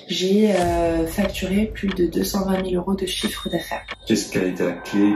j'ai facturé plus de 220 000 € de chiffre d'affaires. Quelle a été la clé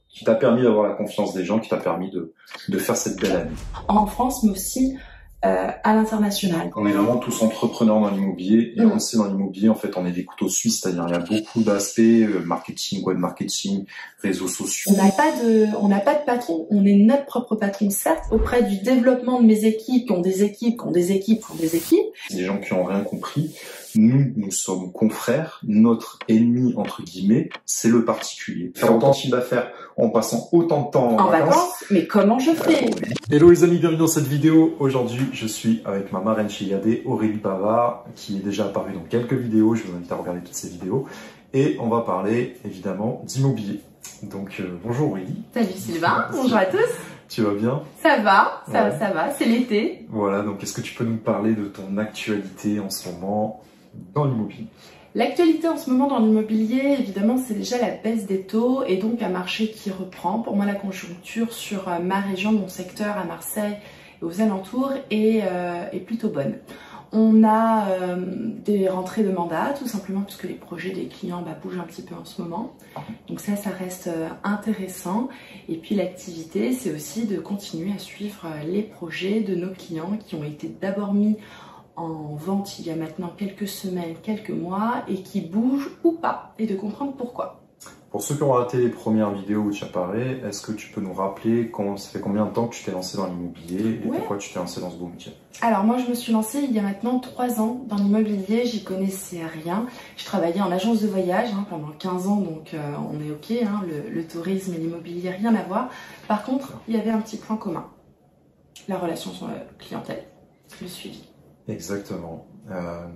qui t'a permis d'avoir la confiance des gens, qui t'a permis de faire cette belle année? En France, mais aussi à l'international. On est vraiment tous entrepreneurs dans l'immobilier et on le sait, dans l'immobilier, en fait, on est des couteaux suisses, c'est-à-dire il y a beaucoup d'aspects, marketing, web marketing, réseaux sociaux. On n'a pas de patron, on est notre propre patron, certes, auprès du développement de mes équipes, qui ont des équipes, qui ont des équipes, qui ont des équipes. Des gens qui ont rien compris. Nous sommes confrères. Notre ennemi, entre guillemets, c'est le particulier. Faire autant de chiffre d'affaires en passant autant de temps en vacances. Mais comment je fais? Hello les amis, bienvenue dans cette vidéo. Aujourd'hui, je suis avec ma marraine chez Yadé, Aurélie Pavard, qui est déjà apparue dans quelques vidéos. Je vous invite à regarder toutes ces vidéos. Et on va parler, évidemment, d'immobilier. Donc, bonjour Aurélie. Salut Sylvain, bonjour à tous. Tu vas bien? Ça va, ça va, c'est l'été. Voilà, donc est-ce que tu peux nous parler de ton actualité en ce moment dans l'immobilier? L'actualité en ce moment dans l'immobilier, évidemment, c'est déjà la baisse des taux et donc un marché qui reprend. Pour moi, la conjoncture sur ma région, mon secteur à Marseille et aux alentours est plutôt bonne. On a des rentrées de mandats, tout simplement parce que les projets des clients bougent un petit peu en ce moment. Donc ça reste intéressant. Et puis l'activité, c'est aussi de continuer à suivre les projets de nos clients qui ont été d'abord mis en vente il y a maintenant quelques semaines, quelques mois, et qui bougent ou pas, et de comprendre pourquoi. Pour ceux qui ont raté les premières vidéos où tu apparais, est-ce que tu peux nous rappeler ça fait combien de temps que tu t'es lancé dans l'immobilier et pourquoi tu t'es lancé dans ce beau métier? Alors moi je me suis lancée il y a maintenant 3 ans dans l'immobilier, j'y connaissais rien. Je travaillais en agence de voyage pendant 15 ans, donc on est ok, le tourisme et l'immobilier, rien à voir. Par contre, il y avait un petit point commun, la relation sur la clientèle, le suivi. Exactement.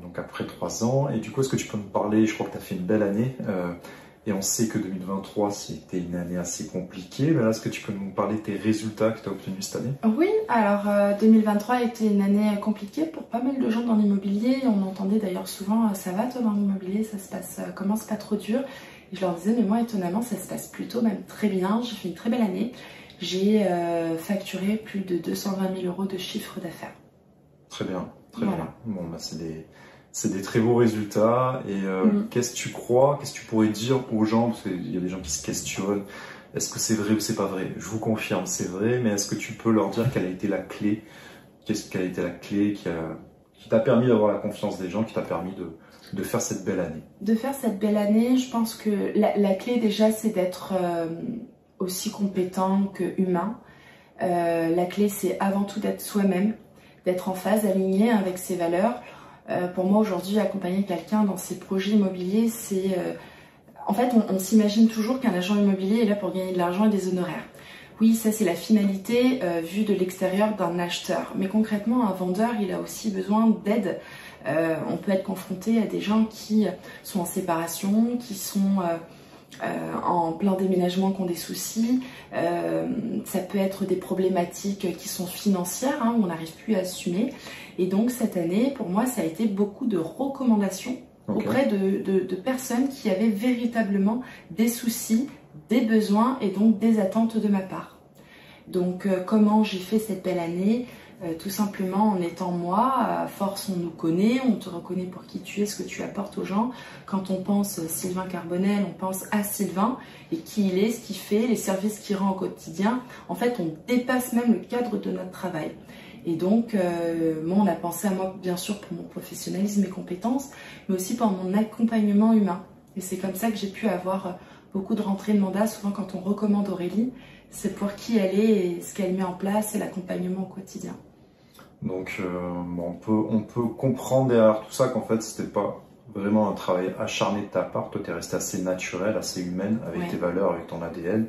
Donc après 3 ans, et du coup est-ce que tu peux me parler, je crois que tu as fait une belle année, et on sait que 2023 c'était une année assez compliquée, mais là est-ce que tu peux nous parler de tes résultats que tu as obtenus cette année? Oui, alors 2023 a été une année compliquée pour pas mal de gens dans l'immobilier. On entendait d'ailleurs souvent ça va toi dans l'immobilier, ça se passe, comment c'est pas trop dur. Et je leur disais mais moi étonnamment ça se passe plutôt même très bien, j'ai fait une très belle année. J'ai facturé plus de 220 000 € de chiffre d'affaires. Très bien, très bien. Bon, c'est des très beaux résultats. Et qu'est-ce que tu crois, qu'est-ce que tu pourrais dire aux gens, parce qu'il y a des gens qui se questionnent, est-ce que c'est vrai ou c'est pas vrai? Je vous confirme, c'est vrai, mais est-ce que tu peux leur dire quelle a été la clé? Quelle a été la clé qui t'a permis d'avoir la confiance des gens, qui t'a permis de faire cette belle année? De faire cette belle année, je pense que la clé déjà, c'est d'être aussi compétent que humain. La clé, c'est avant tout d'être soi-même, d'être en phase, aligné avec ses valeurs. Pour moi aujourd'hui, accompagner quelqu'un dans ses projets immobiliers, c'est... en fait, on s'imagine toujours qu'un agent immobilier est là pour gagner de l'argent et des honoraires. Oui, ça c'est la finalité vue de l'extérieur d'un acheteur. Mais concrètement, un vendeur, il a aussi besoin d'aide. On peut être confronté à des gens qui sont en séparation, qui sont... en plein déménagement, qui ont des soucis, ça peut être des problématiques qui sont financières, où on n'arrive plus à assumer. Et donc cette année, pour moi, ça a été beaucoup de recommandations auprès de personnes qui avaient véritablement des soucis, des besoins et donc des attentes de ma part. Donc comment j'ai fait cette belle année? Tout simplement en étant moi, à force on nous connaît, on te reconnaît pour qui tu es, ce que tu apportes aux gens. Quand on pense Sylvain Carbonel, on pense à Sylvain et qui il est, ce qu'il fait, les services qu'il rend au quotidien. En fait, on dépasse même le cadre de notre travail. Et donc, moi, on a pensé à moi, bien sûr, pour mon professionnalisme et compétences, mais aussi pour mon accompagnement humain. Et c'est comme ça que j'ai pu avoir beaucoup de rentrées de mandat. Souvent, quand on recommande Aurélie, c'est pour qui elle est et ce qu'elle met en place et l'accompagnement au quotidien. Donc on peut comprendre derrière tout ça qu'en fait c'était pas vraiment un travail acharné de ta part. Toi tu es restée assez naturelle, assez humaine avec tes valeurs, avec ton ADN.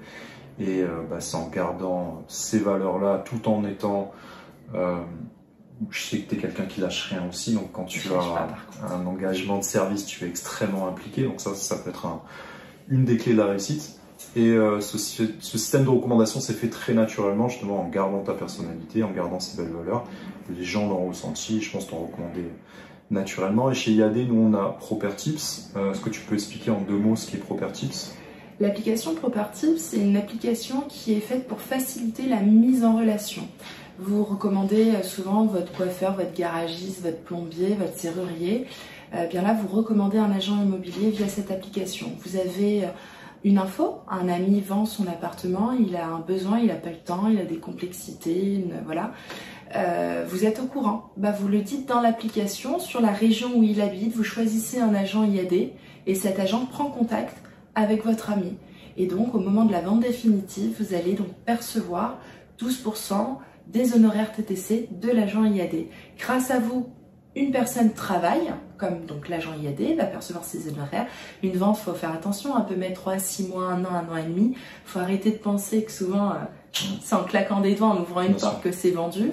Et c'est en gardant ces valeurs-là tout en étant... je sais que tu es quelqu'un qui lâche rien aussi, donc quand tu as un engagement de service, tu es extrêmement impliqué. Donc ça peut être une des clés de la réussite. Et ce système de recommandation s'est fait très naturellement, justement en gardant ta personnalité, en gardant ces belles valeurs. Les gens l'ont ressenti, je pense t'ont recommandé naturellement. Et chez Yadé, nous on a Propertips. Est-ce que tu peux expliquer en 2 mots ce qu'est Propertips? L'application Propertips, c'est une application qui est faite pour faciliter la mise en relation. Vous recommandez souvent votre coiffeur, votre garagiste, votre plombier, votre serrurier. bien là vous recommandez un agent immobilier via cette application. Vous avez une info, un ami vend son appartement, il a un besoin, il n'a pas le temps, il a des complexités, voilà. Vous êtes au courant, vous le dites dans l'application, sur la région où il habite, vous choisissez un agent IAD et cet agent prend contact avec votre ami. Et donc au moment de la vente définitive, vous allez donc percevoir 12% des honoraires TTC de l'agent IAD. Grâce à vous, une personne travaille, comme donc l'agent IAD, va percevoir ses honoraires. Une vente, il faut faire attention, on peut mettre 3 à 6 mois, 1 an et demi. Il faut arrêter de penser que souvent, c'est en claquant des doigts, en ouvrant une porte que c'est vendu.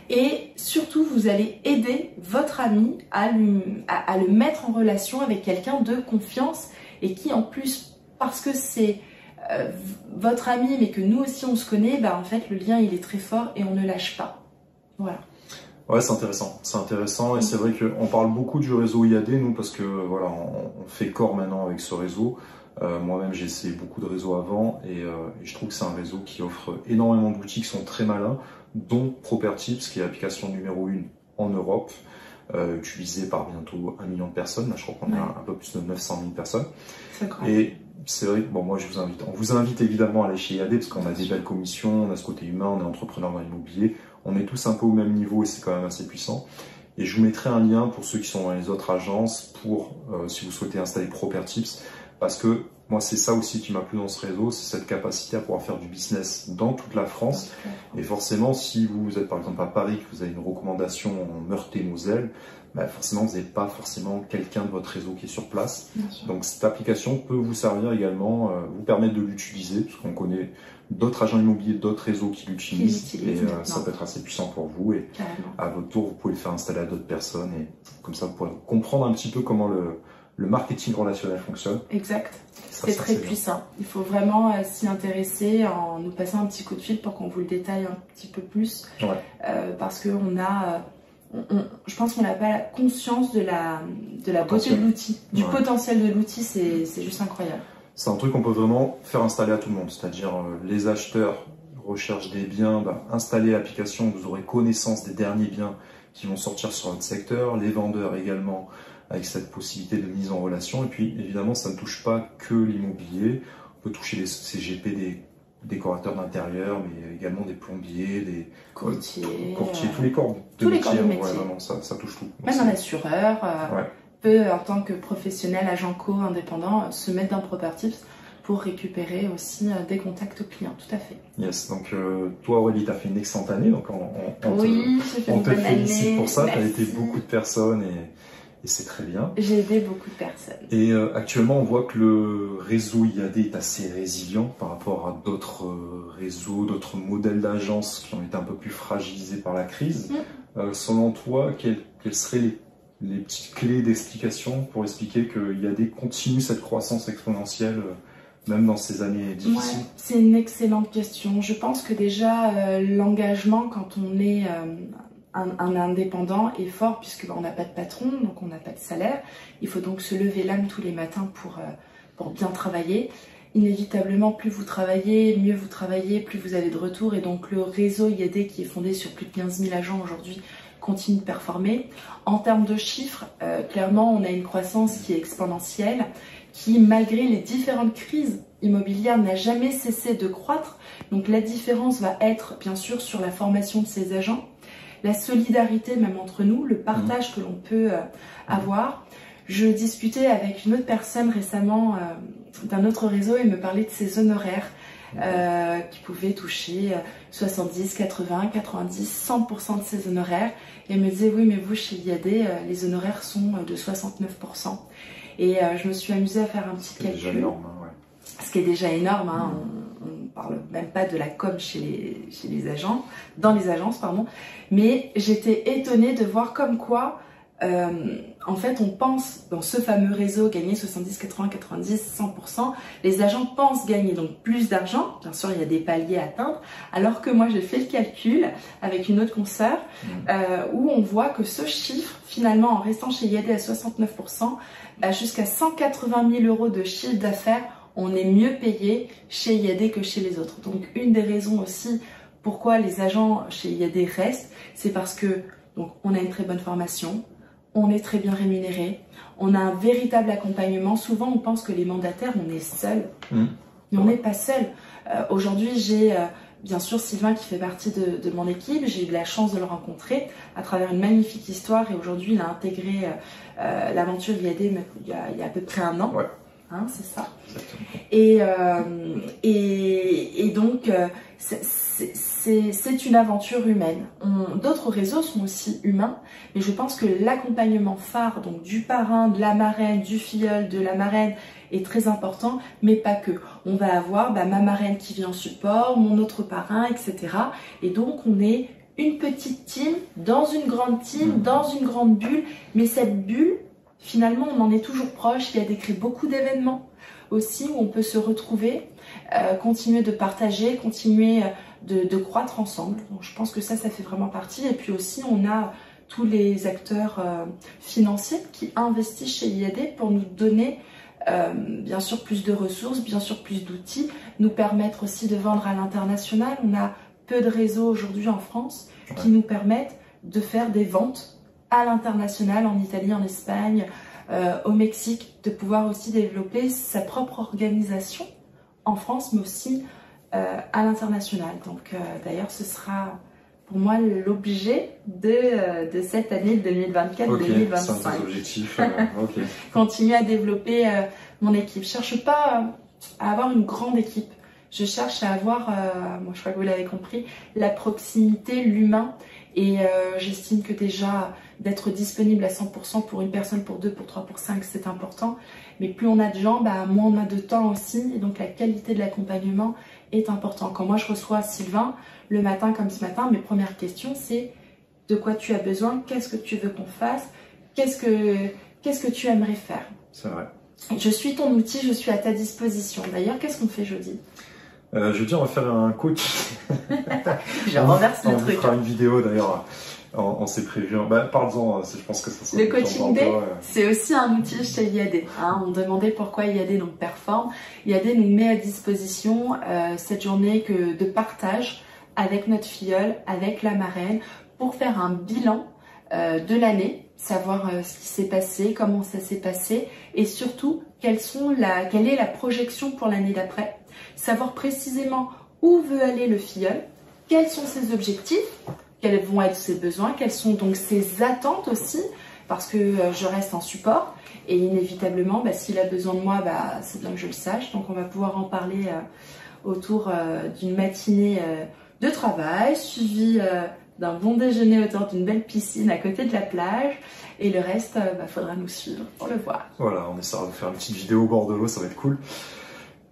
Et surtout, vous allez aider votre ami à le mettre en relation avec quelqu'un de confiance et qui en plus, parce que c'est votre ami, mais que nous aussi on se connaît, en fait le lien il est très fort et on ne lâche pas. Voilà. Ouais, c'est intéressant et c'est vrai qu'on parle beaucoup du réseau IAD, nous, parce que voilà, on fait corps maintenant avec ce réseau. Moi-même, j'ai essayé beaucoup de réseaux avant et je trouve que c'est un réseau qui offre énormément d'outils qui sont très malins, dont Propertips, qui est l'application numéro 1 en Europe, utilisée par bientôt 1 million de personnes. Là, je crois qu'on est un peu plus de 900 000 personnes. Et c'est vrai que moi, on vous invite évidemment à aller chez IAD parce qu'on a des belles commissions, on a ce côté humain, on est entrepreneur dans l'immobilier. On est tous un peu au même niveau et c'est quand même assez puissant. Et je vous mettrai un lien pour ceux qui sont dans les autres agences pour si vous souhaitez installer Propertips, parce que moi c'est ça aussi qui m'a plu dans ce réseau, c'est cette capacité à pouvoir faire du business dans toute la France. Et forcément, si vous êtes par exemple à Paris, que vous avez une recommandation en Meurthe-et-Moselle, forcément vous n'avez pas forcément quelqu'un de votre réseau qui est sur place. Donc cette application peut vous servir également, vous permettre de l'utiliser, parce qu'on connaît d'autres agents immobiliers, d'autres réseaux qui l'utilisent, et ça peut être assez puissant pour vous, et à votre tour vous pouvez le faire installer à d'autres personnes, et comme ça vous pourrez comprendre un petit peu comment le marketing relationnel fonctionne. Exact, c'est très puissant. Il faut vraiment s'y intéresser en nous passant un petit coup de fil pour qu'on vous le détaille un petit peu plus, parce qu'on a... je pense qu'on n'a pas conscience de la beauté de l'outil, du potentiel de l'outil, c'est juste incroyable. C'est un truc qu'on peut vraiment faire installer à tout le monde, c'est-à-dire les acheteurs recherchent des biens, installez l'application, vous aurez connaissance des derniers biens qui vont sortir sur votre secteur, les vendeurs également avec cette possibilité de mise en relation, et puis évidemment ça ne touche pas que l'immobilier, on peut toucher les CGP des décorateurs d'intérieur, mais également des plombiers, des courtiers, tous les corps de métier. Vraiment, ça touche tout. Donc même un assureur peut, en tant que professionnel, agent co-indépendant, se mettre dans Propertips pour récupérer aussi des contacts clients, tout à fait. Yes, donc toi Aurélie, tu as fait une excellente année, donc on te félicite pour ça, tu as aidé beaucoup de personnes et c'est très bien. J'ai aidé beaucoup de personnes. Et actuellement, on voit que le réseau IAD est assez résilient par rapport à d'autres réseaux, d'autres modèles d'agences qui ont été un peu plus fragilisés par la crise. Selon toi, quelles seraient les petites clés d'explication pour expliquer que IAD continue cette croissance exponentielle même dans ces années difficiles? C'est une excellente question. Je pense que déjà, l'engagement quand on est... un indépendant est fort puisqu'on n'a pas de patron, donc on n'a pas de salaire. Il faut donc se lever l'âme tous les matins pour bien travailler. Inévitablement, plus vous travaillez, mieux vous travaillez, plus vous avez de retours. Et donc le réseau IAD qui est fondé sur plus de 15 000 agents aujourd'hui continue de performer. En termes de chiffres, clairement, on a une croissance qui est exponentielle, qui malgré les différentes crises immobilières n'a jamais cessé de croître. Donc la différence va être bien sûr sur la formation de ces agents, la solidarité même entre nous, le partage que l'on peut avoir. Je discutais avec une autre personne récemment d'un autre réseau et me parlait de ses honoraires qui pouvaient toucher 70, 80, 90, 100% de ses honoraires. Et elle me disait oui mais vous chez IAD les honoraires sont de 69%. Et je me suis amusée à faire un petit calcul. Déjà énorme, ce qui est déjà énorme, hein. On ne parle même pas de la com chez les agents, dans les agences, pardon. Mais j'étais étonnée de voir comme quoi, en fait, on pense dans ce fameux réseau gagner 70, 80, 90, 100%. Les agents pensent gagner donc plus d'argent. Bien sûr, il y a des paliers à atteindre. Alors que moi, j'ai fait le calcul avec une autre consoeur où on voit que ce chiffre, finalement, en restant chez IAD à 69%, jusqu'à 180 000 € de chiffre d'affaires, on est mieux payé chez IAD que chez les autres. Donc une des raisons aussi pourquoi les agents chez IAD restent, c'est parce que donc, on a une très bonne formation, on est très bien rémunéré, on a un véritable accompagnement. Souvent, on pense que les mandataires, on est seul, mais on n'est pas seul. Aujourd'hui, j'ai bien sûr Sylvain qui fait partie de mon équipe. J'ai eu la chance de le rencontrer à travers une magnifique histoire et aujourd'hui, il a intégré l'aventure IAD il y a à peu près un an. Ouais. Hein, c'est ça. Exactement. Et donc, c'est une aventure humaine. D'autres réseaux sont aussi humains, mais je pense que l'accompagnement phare, donc du parrain, de la marraine, du filleul, de la marraine, est très important, mais pas que. On va avoir ma marraine qui vient en support, mon autre parrain, etc. Et donc, on est une petite team, dans une grande team, dans une grande bulle, mais cette bulle, finalement, on en est toujours proche. Il y a créé beaucoup d'événements aussi où on peut se retrouver, continuer de partager, continuer de croître ensemble. Donc, je pense que ça fait vraiment partie. Et puis aussi, on a tous les acteurs financiers qui investissent chez IAD pour nous donner bien sûr plus de ressources, bien sûr plus d'outils, nous permettre aussi de vendre à l'international. On a peu de réseaux aujourd'hui en France qui nous permettent de faire des ventes à l'international, en Italie, en Espagne, au Mexique, de pouvoir aussi développer sa propre organisation en France, mais aussi à l'international. Donc d'ailleurs, ce sera pour moi l'objet de cette année 2024-2025. C'est un des objectifs. Continuer à développer mon équipe. Je cherche pas à avoir une grande équipe. Je cherche à avoir, moi je crois que vous l'avez compris, la proximité, l'humain. Et j'estime que déjà d'être disponible à 100% pour une personne, pour deux, pour trois, pour cinq, c'est important. Mais plus on a de gens, moins on a de temps aussi. Et donc la qualité de l'accompagnement est importante. Quand moi je reçois Sylvain, le matin comme ce matin, mes premières questions c'est de quoi tu as besoin, qu'est-ce que tu veux qu'on fasse, qu'est-ce que tu aimerais faire. C'est vrai. Je suis ton outil, je suis à ta disposition. D'ailleurs, qu'est-ce qu'on fait jeudi? Jeudi, on va faire un coach. Je renverse le truc. On fera une vidéo d'ailleurs. On s'est prévu. Parle-en, je pense que ça sera. Le coaching day, c'est aussi un outil chez IAD. On demandait pourquoi IAD donc performe. IAD nous met à disposition cette journée de partage avec notre filleule, avec la marraine, pour faire un bilan de l'année, savoir ce qui s'est passé, comment ça s'est passé, et surtout quelle est la projection pour l'année d'après. Savoir précisément où veut aller le filleul, quels sont ses objectifs, quels vont être ses besoins, quelles sont donc ses attentes aussi, parce que je reste en support et inévitablement, s'il a besoin de moi, c'est bien que je le sache. Donc on va pouvoir en parler autour d'une matinée de travail, suivie d'un bon déjeuner autour d'une belle piscine à côté de la plage. Et le reste, faudra nous suivre pour le voir. Voilà, on essaiera de faire une petite vidéo au bord de l'eau, ça va être cool.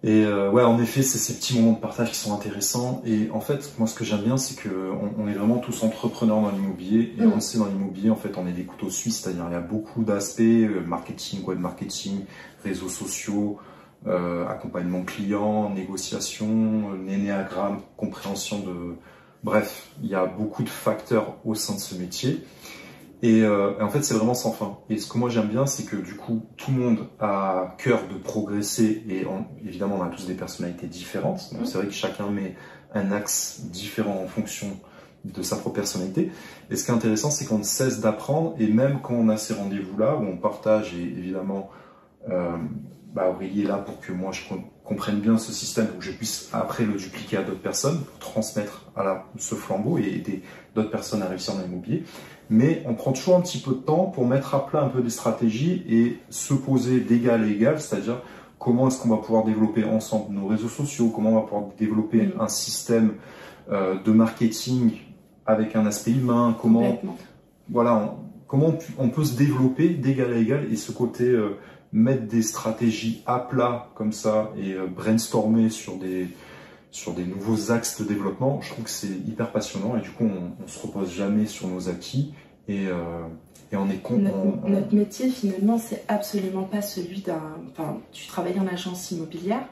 Et ouais, en effet, c'est ces petits moments de partage qui sont intéressants. Et en fait, moi, ce que j'aime bien, c'est qu'on est vraiment tous entrepreneurs dans l'immobilier. Et on le sait, dans l'immobilier, en fait, on est des couteaux suisses. C'est-à-dire, il y a beaucoup d'aspects, marketing, web marketing, réseaux sociaux, accompagnement client, négociation, l'énéagramme, compréhension de... Bref, il y a beaucoup de facteurs au sein de ce métier. Et en fait, c'est vraiment sans fin. Et ce que moi j'aime bien, c'est que du coup, tout le monde a cœur de progresser. Et évidemment, on a tous des personnalités différentes. Donc c'est vrai que chacun met un axe différent en fonction de sa propre personnalité. Et ce qui est intéressant, c'est qu'on ne cesse d'apprendre. Et même quand on a ces rendez-vous-là, où on partage, et évidemment, Aurélie est là pour que moi je comprenne bien ce système, pour que je puisse après le dupliquer à d'autres personnes, pour transmettre ce flambeau et aider d'autres personnes à réussir dans l'immobilier. Mais on prend toujours un petit peu de temps pour mettre à plat un peu des stratégies et se poser d'égal à égal, c'est-à-dire comment est-ce qu'on va pouvoir développer ensemble nos réseaux sociaux, comment on va pouvoir développer un système de marketing avec un aspect humain, comment on peut se développer d'égal à égal, et ce côté mettre des stratégies à plat comme ça et brainstormer sur des nouveaux axes de développement, je trouve que c'est hyper passionnant. Et du coup, on se repose jamais sur nos acquis et on est content. Notre métier, finalement, c'est absolument pas celui d'un... Enfin, tu travailles en agence immobilière,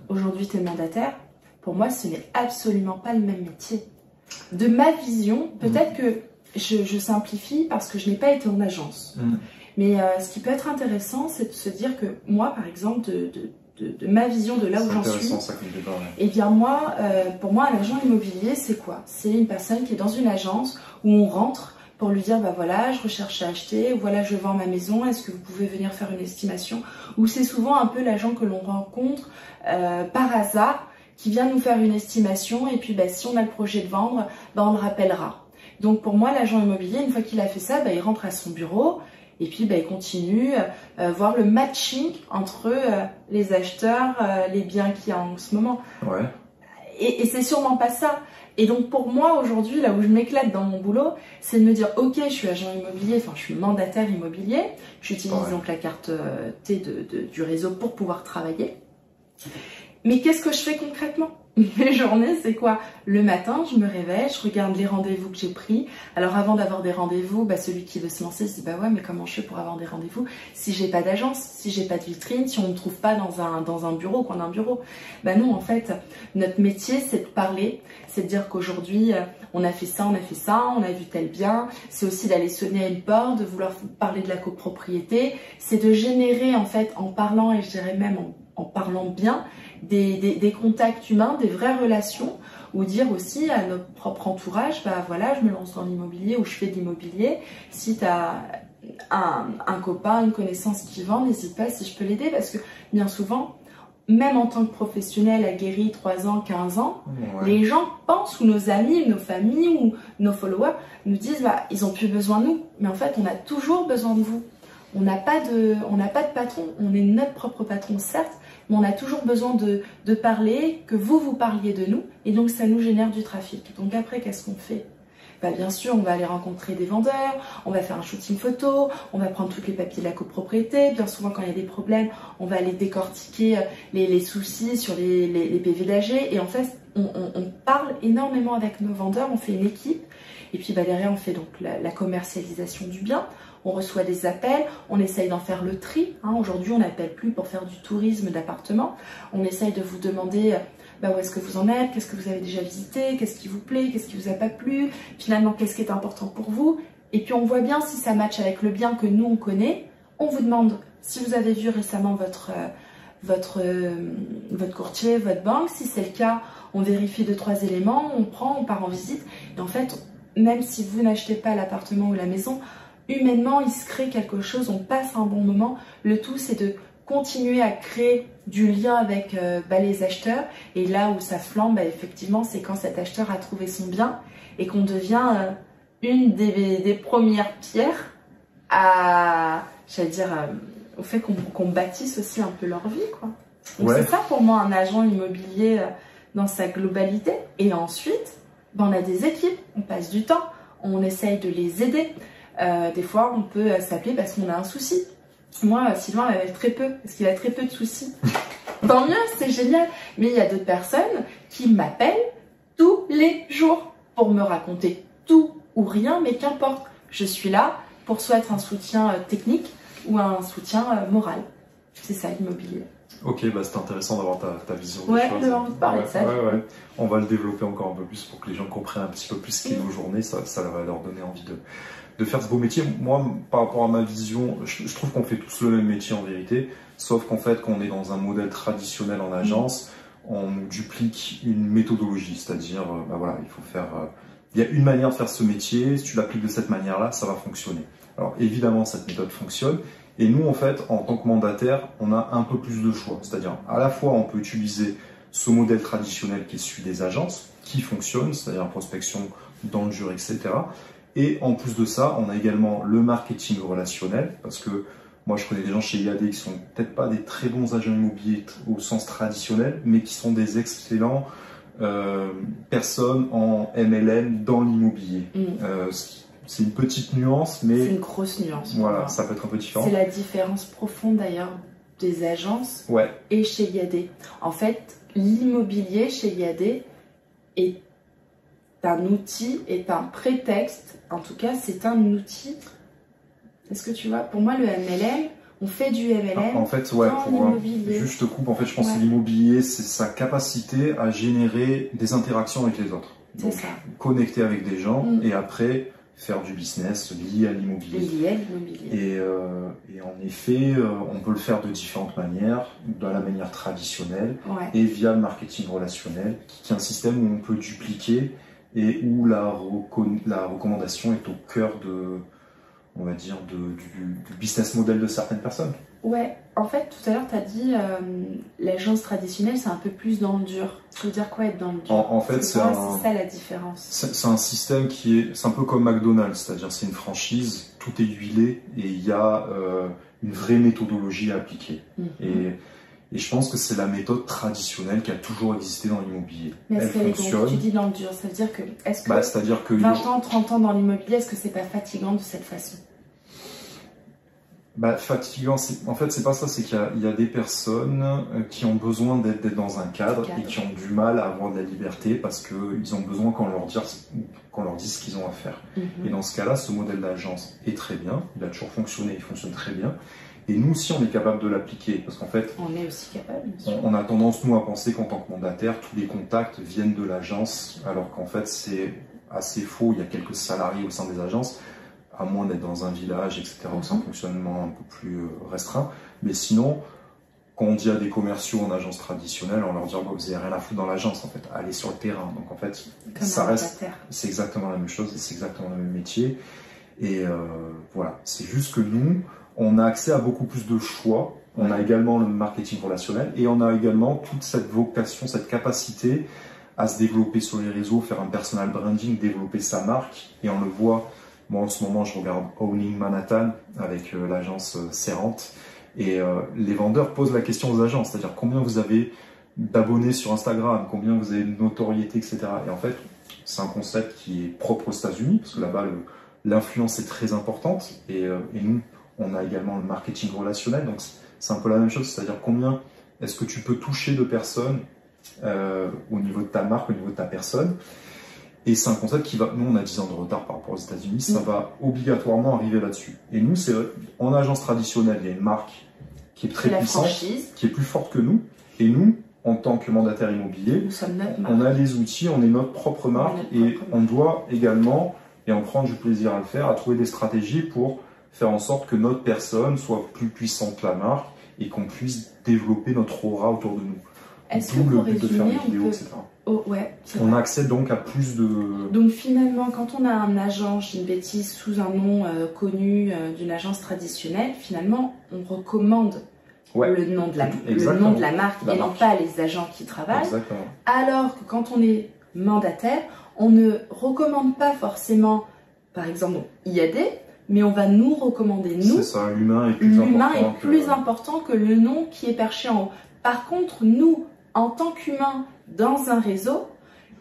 aujourd'hui tu es mandataire. Pour moi, ce n'est absolument pas le même métier. De ma vision, peut-être que je simplifie parce que je n'ai pas été en agence. Mais ce qui peut être intéressant, c'est de se dire que moi, par exemple, de ma vision de là où j'en suis, et bien moi, pour moi, un agent immobilier, c'est quoi? C'est une personne qui est dans une agence où on rentre pour lui dire, bah voilà, je recherche à acheter, voilà, je vends ma maison, est-ce que vous pouvez venir faire une estimation? Ou c'est souvent un peu l'agent que l'on rencontre par hasard, qui vient nous faire une estimation, et puis bah, si on a le projet de vendre, bah, on le rappellera. Donc pour moi, l'agent immobilier, une fois qu'il a fait ça, bah, il rentre à son bureau, et puis bah, il continue voir le matching entre les acheteurs, les biens qu'il y a en ce moment. Ouais. Et c'est sûrement pas ça. Et donc pour moi aujourd'hui, là où je m'éclate dans mon boulot, c'est de me dire ok, je suis agent immobilier, enfin je suis mandataire immobilier, j'utilise donc la carte T du réseau pour pouvoir travailler. Mais qu'est-ce que je fais concrètement? Mes journées, c'est quoi? Le matin, je me réveille, je regarde les rendez-vous que j'ai pris. Alors avant d'avoir des rendez-vous, bah, celui qui veut se lancer se dit bah ouais, mais comment je fais pour avoir des rendez-vous si j'ai pas d'agence, si j'ai pas de vitrine, si on ne trouve pas dans un bureau, au coin d'un bureau? Bah non, en fait, notre métier, c'est de parler, c'est de dire qu'aujourd'hui, on a fait ça, on a vu tel bien. C'est aussi d'aller sonner à une porte, de vouloir parler de la copropriété. C'est de générer en fait, en parlant, et je dirais même en parlant bien, des contacts humains, des vraies relations, ou dire aussi à notre propre entourage, bah voilà, je me lance dans l'immobilier ou je fais de l'immobilier. Si tu as un copain, une connaissance qui vend, n'hésite pas si je peux l'aider, parce que bien souvent, même en tant que professionnel aguerri, 3 ans, 15 ans, les gens pensent, ou nos amis, nos familles, ou nos followers nous disent, bah, ils ont plus besoin de nous. Mais en fait, on a toujours besoin de vous. On n'a pas de patron, on est notre propre patron, certes, mais on a toujours besoin de parler, que vous parliez de nous, et donc ça nous génère du trafic. Donc après, qu'est-ce qu'on fait? Bah, bien sûr, on va aller rencontrer des vendeurs, on va faire un shooting photo, on va prendre tous les papiers de la copropriété. Bien souvent, quand il y a des problèmes, on va aller décortiquer les soucis sur les PV d'AG. Et en fait, on parle énormément avec nos vendeurs, on fait une équipe. Et puis bah, derrière, on fait donc la commercialisation du bien. On reçoit des appels, on essaye d'en faire le tri. Aujourd'hui, on n'appelle plus pour faire du tourisme d'appartement. On essaye de vous demander bah, où est-ce que vous en êtes, qu'est-ce que vous avez déjà visité, qu'est-ce qui vous plaît, qu'est-ce qui vous a pas plu, finalement, qu'est-ce qui est important pour vous. Et puis, on voit bien si ça matche avec le bien que nous, on connaît. On vous demande si vous avez vu récemment votre courtier, votre banque. Si c'est le cas, on vérifie 2-3 éléments, on part en visite. Et en fait, même si vous n'achetez pas l'appartement ou la maison, humainement, il se crée quelque chose, on passe un bon moment. Le tout, c'est de continuer à créer du lien avec les acheteurs. Et là où ça flambe, effectivement, c'est quand cet acheteur a trouvé son bien et qu'on devient une des premières pierres au fait qu'on bâtisse aussi un peu leur vie, quoi. Donc c'est ça pour moi un agent immobilier dans sa globalité. Et ensuite, on a des équipes, on passe du temps, on essaye de les aider. Des fois, on peut s'appeler parce qu'on a un souci. Moi, Sylvain avait très peu, parce qu'il a très peu de soucis. Tant mieux, c'est génial. Mais il y a d'autres personnes qui m'appellent tous les jours pour me raconter tout ou rien, mais qu'importe. Je suis là pour soit être un soutien technique ou un soutien moral. C'est ça l'immobilier. Ok, bah c'est intéressant d'avoir ta vision des choses. J'avais envie de parler de ça. On va le développer encore un peu plus pour que les gens comprennent un petit peu plus ce qu'est nos journées. Ça va leur donner envie de faire ce beau métier. Moi, par rapport à ma vision, je trouve qu'on fait tous le même métier en vérité, sauf qu'en fait, quand on est dans un modèle traditionnel en agence, on duplique une méthodologie, c'est-à-dire, voilà, il faut faire... il y a une manière de faire ce métier, si tu l'appliques de cette manière-là, ça va fonctionner. Alors évidemment, cette méthode fonctionne, et nous, en fait, en tant que mandataire, on a un peu plus de choix. C'est-à-dire, à la fois, on peut utiliser ce modèle traditionnel qui est celui des agences, qui fonctionne, c'est-à-dire prospection dans le dur, etc. Et en plus de ça, on a également le marketing relationnel, parce que moi, je connais des gens chez IAD qui sont peut-être pas des très bons agents immobiliers au sens traditionnel, mais qui sont des excellents personnes en MLM dans l'immobilier. C'est une petite nuance, mais... C'est une grosse nuance. Voilà, ça peut être un peu différent. C'est la différence profonde d'ailleurs des agences et chez IAD. En fait, l'immobilier chez IAD est un outil, est un prétexte. En tout cas, c'est un outil. Est-ce que tu vois? Pour moi, le MLM, on fait du MLM en fait, juste te coupe. En fait, je pense que l'immobilier, c'est sa capacité à générer des interactions avec les autres. C'est ça. Connecter avec des gens et après faire du business lié à l'immobilier. Et en effet, on peut le faire de différentes manières, de la manière traditionnelle et via le marketing relationnel, qui est un système où on peut dupliquer et où la recommandation est au cœur de, on va dire, du business model de certaines personnes. Ouais, en fait, tout à l'heure, tu as dit l'agence traditionnelle, c'est un peu plus dans le dur. Ça veut dire quoi être dans le dur? En fait, c'est ça la différence. C'est un système c'est un peu comme McDonald's, c'est-à-dire c'est une franchise, tout est huilé et il y a une vraie méthodologie à appliquer. Et je pense que c'est la méthode traditionnelle qui a toujours existé dans l'immobilier. Mais est-ce qu'elle fonctionne. Donc, tu dis dans le dur, ça veut dire que, c'est-à-dire que 20 ans, 30 ans dans l'immobilier, est-ce que c'est pas fatigant de cette façon? Fatigant, en fait, c'est pas ça, c'est qu'il y a des personnes qui ont besoin d'être dans un cadre et qui ont du mal à avoir de la liberté parce qu'ils ont besoin qu'on leur dise ce qu'ils ont à faire. Et dans ce cas-là, ce modèle d'agence est très bien, il a toujours fonctionné, il fonctionne très bien. Et nous aussi, on est capable de l'appliquer parce qu'en fait, on est aussi capable. On a tendance, nous, à penser qu'en tant que mandataire, tous les contacts viennent de l'agence, alors qu'en fait, c'est assez faux. Il y a quelques salariés au sein des agences, à moins d'être dans un village, etc., où c'est un fonctionnement un peu plus restreint. Mais sinon, quand on dit à des commerciaux en agence traditionnelle, on leur dit vous n'avez rien à foutre dans l'agence, en fait, allez sur le terrain. Donc en fait, ça reste, c'est exactement la même chose, c'est exactement le même métier. Et voilà, c'est juste que nous, on a accès à beaucoup plus de choix. On a également le marketing relationnel et on a également toute cette vocation, cette capacité à se développer sur les réseaux, faire un personal branding, développer sa marque. Et on le voit, moi en ce moment, je regarde Owning Manhattan avec l'agence Serrante. Et les vendeurs posent la question aux agents, c'est-à-dire combien vous avez d'abonnés sur Instagram, combien vous avez de notoriété, etc. Et en fait, c'est un concept qui est propre aux États-Unis, parce que là-bas, l'influence est très importante. Et nous, on a également le marketing relationnel, donc c'est un peu la même chose, c'est-à-dire combien est-ce que tu peux toucher de personnes au niveau de ta marque, au niveau de ta personne. Et c'est un concept qui va, nous on a 10 ans de retard par rapport aux États-Unis, ça va obligatoirement arriver là-dessus. Et nous, c'est en agence traditionnelle, il y a une marque qui est très puissante, qui est plus forte que nous. Et nous, en tant que mandataire immobilier, on a les outils, on est notre propre marque et on doit également, et on prend du plaisir à le faire, à trouver des stratégies pour faire en sorte que notre personne soit plus puissante que la marque et qu'on puisse développer notre aura autour de nous. D'où le but de faire des vidéos, etc. On a accès donc à plus de... Donc finalement, quand on a un agent, je dis une bêtise, sous un nom connu d'une agence traditionnelle, finalement, on recommande le nom de la marque et non pas les agents qui travaillent. Exactement. Alors que quand on est mandataire, on ne recommande pas forcément, par exemple, IAD, mais on va nous recommander, nous. C'est ça, l'humain est plus important que le nom qui est perché en haut. Par contre, nous, en tant qu'humains dans un réseau,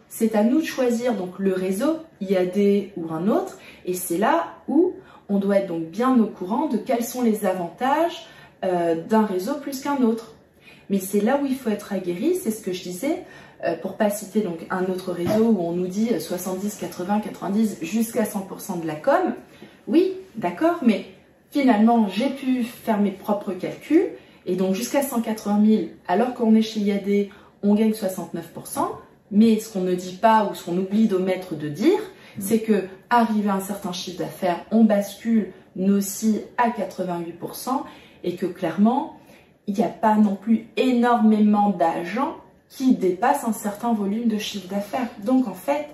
c'est à nous de choisir donc le réseau, IAD ou un autre, et c'est là où on doit être donc bien au courant de quels sont les avantages d'un réseau plus qu'un autre. Mais c'est là où il faut être aguerri, c'est ce que je disais, pour pas citer donc un autre réseau où on nous dit 70, 80, 90, jusqu'à 100% de la com. Oui, d'accord, mais finalement, j'ai pu faire mes propres calculs, et donc jusqu'à 180 000, alors qu'on est chez IAD, on gagne 69%, mais ce qu'on ne dit pas ou ce qu'on oublie d'omettre de dire, c'est que arrivé à un certain chiffre d'affaires, on bascule nous aussi à 88%, et que clairement, il n'y a pas non plus énormément d'agents qui dépassent un certain volume de chiffre d'affaires. Donc en fait,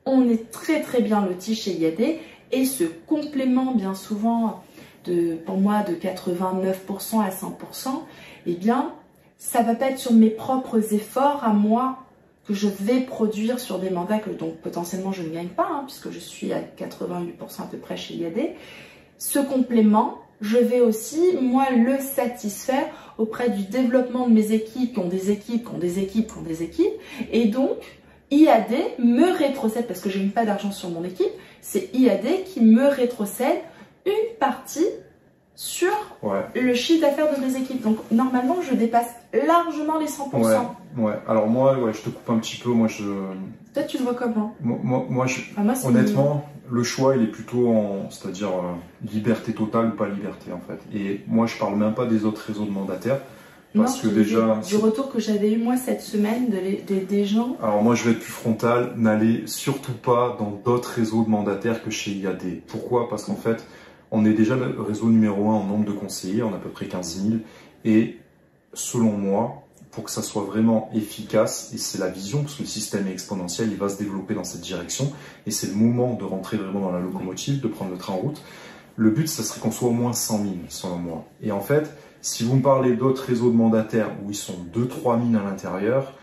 on est très très bien loti chez IAD, et ce complément bien souvent pour moi de 89% à 100%, eh bien ça va pas être sur mes propres efforts à moi que je vais produire sur des mandats que donc potentiellement je ne gagne pas, puisque je suis à 88% à peu près chez IAD. Ce complément, je vais aussi moi le satisfaire auprès du développement de mes équipes qui ont des équipes, qui ont des équipes, qui ont des équipes, et donc IAD me rétrocède, parce que je n'ai pas d'argent sur mon équipe, c'est IAD qui me rétrocède une partie sur le chiffre d'affaires de mes équipes. Donc normalement, je dépasse largement les 100%. Ouais. Alors moi, je te coupe un petit peu. Toi, tu le vois comment? Moi, honnêtement, le choix, il est plutôt c'est-à-dire liberté totale ou pas liberté, en fait. Et moi, je parle même pas des autres réseaux de mandataires. Parce que déjà... Du retour que j'avais eu moi cette semaine des gens... Alors moi je vais être plus frontal, n'allez surtout pas dans d'autres réseaux de mandataires que chez IAD. Pourquoi? Parce qu'en fait, on est déjà le réseau numéro 1 en nombre de conseillers, on a à peu près 15 000. Et selon moi, pour que ça soit vraiment efficace, et c'est la vision, parce que le système est exponentiel, il va se développer dans cette direction, et c'est le moment de rentrer vraiment dans la locomotive, de prendre le train en route. Le but, ça serait qu'on soit au moins 100 000, selon moi. Et en fait, si vous me parlez d'autres réseaux de mandataires où ils sont 2-3 000 à l'intérieur,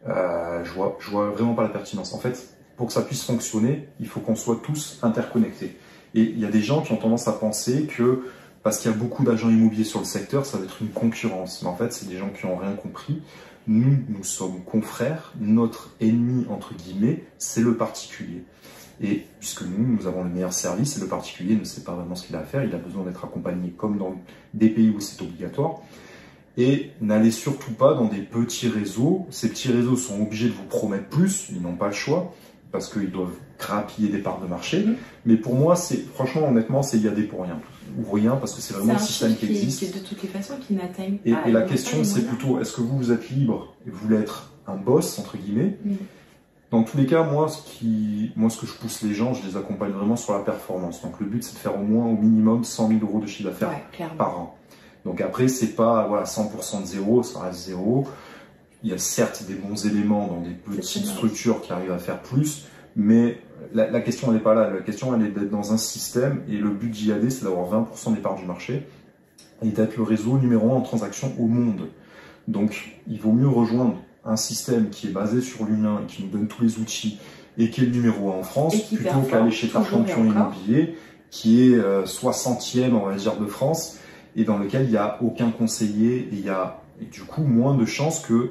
je vois vraiment pas la pertinence. En fait, pour que ça puisse fonctionner, il faut qu'on soit tous interconnectés. Et il y a des gens qui ont tendance à penser que parce qu'il y a beaucoup d'agents immobiliers sur le secteur, ça va être une concurrence. Mais en fait, c'est des gens qui n'ont rien compris. Nous sommes confrères. Notre ennemi, entre guillemets, c'est le particulier. Et puisque nous avons le meilleur service, et le particulier ne sait pas vraiment ce qu'il a à faire, il a besoin d'être accompagné comme dans des pays où c'est obligatoire. Et n'allez surtout pas dans des petits réseaux. Ces petits réseaux sont obligés de vous promettre plus, ils n'ont pas le choix, parce qu'ils doivent grappiller des parts de marché. Mais pour moi, franchement, honnêtement, c'est y aller pour rien. Ou rien, parce que c'est vraiment le système qui existe. C'est de toutes les façons qui n'atteignent pas. Et la question, c'est plutôt, est-ce que vous êtes libre et vous voulez être un boss, entre guillemets? Dans tous les cas, moi, ce que je pousse les gens, je les accompagne vraiment sur la performance. Donc le but, c'est de faire au moins, au minimum, 100 000 euros de chiffre d'affaires par an. Donc après, c'est pas 100% de zéro, ça reste zéro. Il y a certes des bons éléments dans des petites structures qui arrivent à faire plus, mais la question, elle n'est pas là. La question, elle est d'être dans un système, et le but d'IAD, c'est d'avoir 20% des parts du marché et d'être le réseau numéro 1 en transactions au monde. Donc, il vaut mieux rejoindre un système qui est basé sur l'humain, qui nous donne tous les outils et qui est le numéro 1 en France, plutôt qu'aller chez Tartampion Immobilier, qui est 60e, on va dire, de France, et dans lequel il n'y a aucun conseiller, et il y a du coup moins de chances que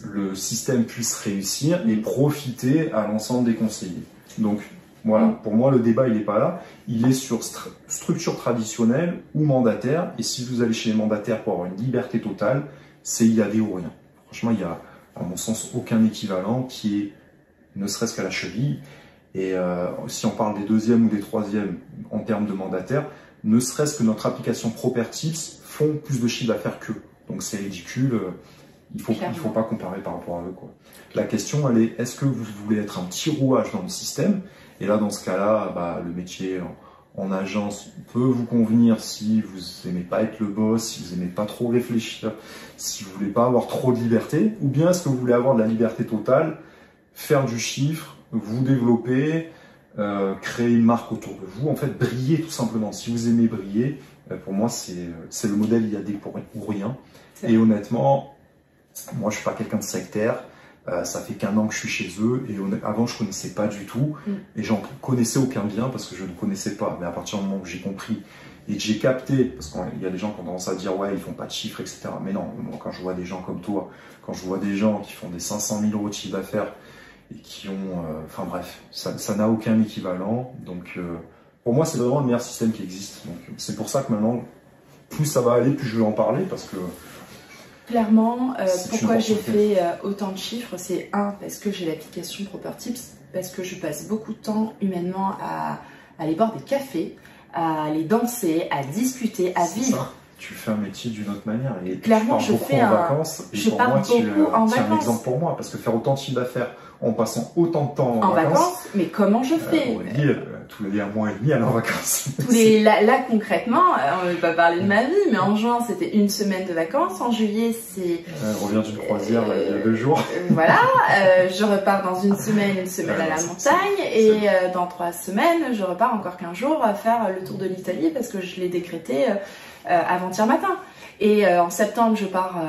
le système puisse réussir et profiter à l'ensemble des conseillers. Donc voilà, pour moi le débat il n'est pas là, il est sur structure traditionnelle ou mandataire, et si vous allez chez les mandataires pour avoir une liberté totale, c'est IAD ou rien. Franchement, il n'y a à mon sens aucun équivalent qui est ne serait-ce qu'à la cheville, et si on parle des deuxièmes ou des troisièmes en termes de mandataires, ne serait-ce que notre application Propertips font plus de chiffre d'affaires qu'eux. Donc c'est ridicule, il faut pas comparer par rapport à eux, quoi. La question, elle est, est-ce que vous voulez être un petit rouage dans le système? Et là, dans ce cas-là, le métier en agence peut vous convenir si vous n'aimez pas être le boss, si vous n'aimez pas trop réfléchir, si vous voulez pas avoir trop de liberté, ou bien est-ce que vous voulez avoir de la liberté totale, faire du chiffre, vous développer, créer une marque autour de vous, en fait briller tout simplement. Si vous aimez briller, pour moi c'est le modèle IAD pour rien. Et honnêtement, moi je suis pas quelqu'un de sectaire, ça fait qu'un an que je suis chez eux, et avant je connaissais pas du tout, et j'en connaissais aucun bien parce que je ne connaissais pas. Mais à partir du moment où j'ai compris et que j'ai capté, parce qu'il y a des gens qui ont tendance à dire ouais ils font pas de chiffres, etc. Mais non, moi, quand je vois des gens comme toi, quand je vois des gens qui font des 500 000 euros de chiffre d'affaires et qui ont, enfin bref, ça n'a aucun équivalent. Donc pour moi c'est vraiment le meilleur système qui existe. Donc c'est pour ça que maintenant, plus ça va aller, plus je vais en parler, parce que clairement, pourquoi j'ai fait autant de chiffres, c'est parce que j'ai l'application Propertips, parce que je passe beaucoup de temps humainement à aller boire des cafés, à aller danser, à discuter, à vivre. Ça. Tu fais un métier d'une autre manière, et clairement tu pars beaucoup en vacances, et pour moi tu es un exemple pour moi, parce que faire autant de chiffre d'affaires en passant autant de temps en vacances, mais comment je fais tous les 1 mois et demi aller en vacances. Là concrètement, on ne va pas parler de ma vie, mais en juin c'était 1 semaine de vacances, en juillet c'est... on revient d'une croisière il y a 2 jours. Voilà, je repars dans une semaine à la montagne, et dans 3 semaines je repars encore 15 jours à faire le tour de l'Italie, parce que je l'ai décrété avant-hier matin. Et en septembre, je pars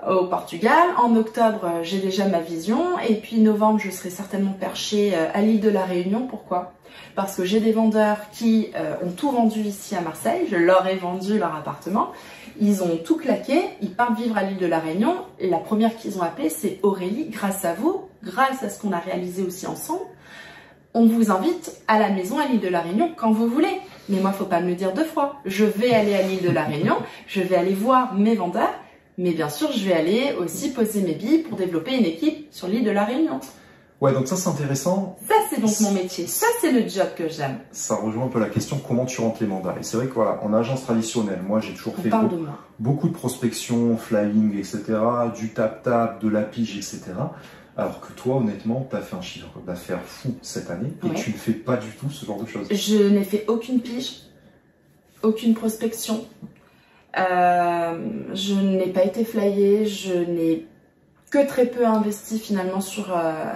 au Portugal. En octobre, j'ai déjà ma vision. Et puis novembre, je serai certainement perchée à l'île de la Réunion. Pourquoi? Parce que j'ai des vendeurs qui ont tout vendu ici à Marseille. Je leur ai vendu leur appartement. Ils ont tout claqué. Ils partent vivre à l'île de la Réunion. Et la première qu'ils ont appelée, c'est Aurélie. Grâce à vous, grâce à ce qu'on a réalisé aussi ensemble, on vous invite à la maison à l'île de la Réunion quand vous voulez. Mais moi, il ne faut pas me le dire 2 fois. Je vais aller à l'île de la Réunion, je vais aller voir mes vendeurs, mais bien sûr, je vais aller aussi poser mes billes pour développer une équipe sur l'île de la Réunion. Ouais, donc ça, c'est intéressant. Ça, c'est donc mon métier. Ça, c'est le job que j'aime. Ça rejoint un peu la question, comment tu rentres les mandats. Et c'est vrai que voilà, en agence traditionnelle, moi, j'ai toujours fait beaucoup de prospection, flying, etc., du tap-tap, de la pige, etc., alors que toi, honnêtement, tu as fait un chiffre d'affaires fou cette année, et tu ne fais pas du tout ce genre de choses. Je n'ai fait aucune pige, aucune prospection. Je n'ai pas été flyée, je n'ai que très peu investi finalement sur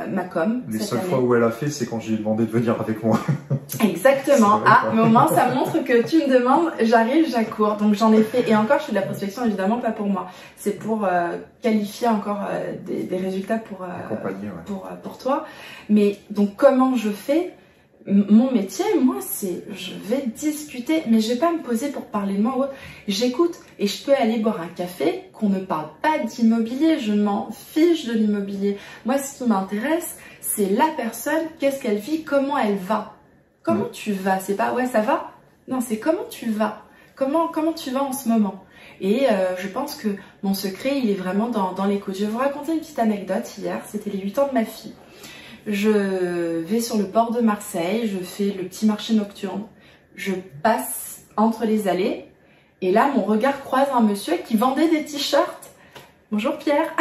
ma com. Les seules fois où elle a fait, c'est quand j'ai demandé de venir avec moi. Exactement. Mais au moins ça montre que tu me demandes, j'arrive, j'accours. Donc j'en ai fait, et encore je fais de la prospection évidemment pas pour moi. C'est pour qualifier encore des résultats pour, pour toi. Mais donc comment je fais? Mon métier, moi, c'est je vais discuter, mais je vais pas me poser pour parler de moi ou autre. J'écoute et je peux aller boire un café, qu'on ne parle pas d'immobilier, je m'en fiche de l'immobilier. Moi, ce qui m'intéresse, c'est la personne, qu'est-ce qu'elle vit, comment elle va. Comment tu vas? C'est pas ouais, ça va? Non, c'est comment tu vas. Comment tu vas en ce moment? Et je pense que mon secret, il est vraiment dans l'écoute. Je vais vous raconter une petite anecdote. Hier, c'était les 8 ans de ma fille. Je vais sur le port de Marseille, je fais le petit marché nocturne, je passe entre les allées et là mon regard croise un monsieur qui vendait des t-shirts. Bonjour Pierre.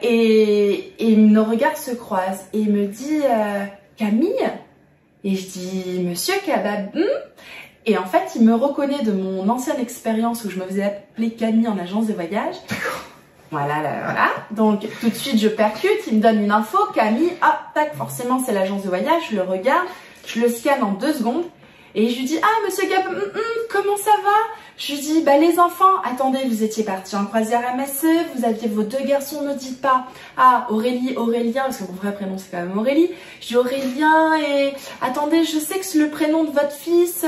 Et nos regards se croisent et il me dit Camille, et je dis monsieur Kabab. Et en fait il me reconnaît de mon ancienne expérience où je me faisais appeler Camille en agence de voyage. Voilà. Donc, tout de suite, je percute, il me donne une info, Camille, tac, forcément, c'est l'agence de voyage, je le regarde, je le scanne en 2 secondes, et je lui dis, monsieur Gab, comment ça va? Je lui dis, les enfants, attendez, vous étiez partis en croisière MSC, vous aviez vos 2 garçons, ne dites pas, Aurélie, Aurélien, parce que mon vrai prénom, c'est quand même Aurélie, je dis Aurélien, et attendez, je sais que c'est le prénom de votre fils,